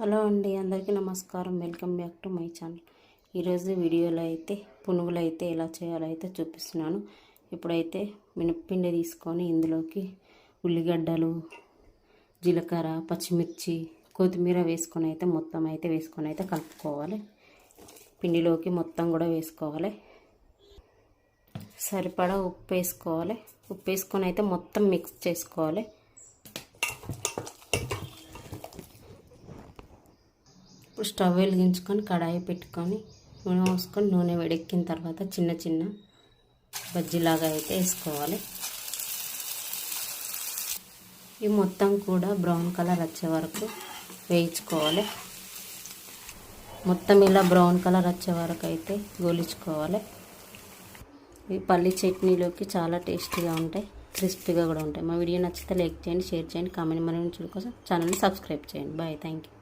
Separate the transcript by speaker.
Speaker 1: Hello అండి, అందరికీ నమస్కారం. Welcome back to my channel. ఈరోజు వీడియోలో అయితే పునుగులు అయితే ఎలా చేయాలో అయితే చూపిస్తున్నాను. ఇప్పుడైతే మినప్పిండి తీసుకొని ఇందులోకి ఉల్లిగడ్డలు, జీలకర్ర, పచ్చిమిర్చి, కొత్తిమీర వేసుకొని అయితే మొత్తం అయితే వేసుకొని అయితే కలుపుకోవాలి. పిండిలోకి మొత్తం కూడా వేసుకోవాలి. సరిపడా ఉప్పు వేసుకోవాలి. ఉప్పు వేసుకొని అయితే మొత్తం మిక్స్ చేసుకోవాలి. ఇప్పుడు స్టవ్ వెలిగించుకొని కడాయి పెట్టుకొని నూనె పోసుకొని నూనె వేడెక్కిన తర్వాత చిన్న చిన్న బజ్జీలాగా అయితే వేసుకోవాలి. ఈ మొత్తం కూడా బ్రౌన్ కలర్ వచ్చే వరకు వేయించుకోవాలి. మొత్తం ఇలా బ్రౌన్ కలర్ వచ్చే వరకు అయితే గోలించుకోవాలి. ఈ పల్లి చట్నీలోకి చాలా టేస్టీగా ఉంటాయి, క్రిస్పీగా కూడా ఉంటాయి. మా వీడియో నచ్చితే లైక్ చేయండి, షేర్ చేయండి, కామెంట్ మరిన్ని కోసం ఛానల్ని సబ్స్క్రైబ్ చేయండి. Bye, thank you.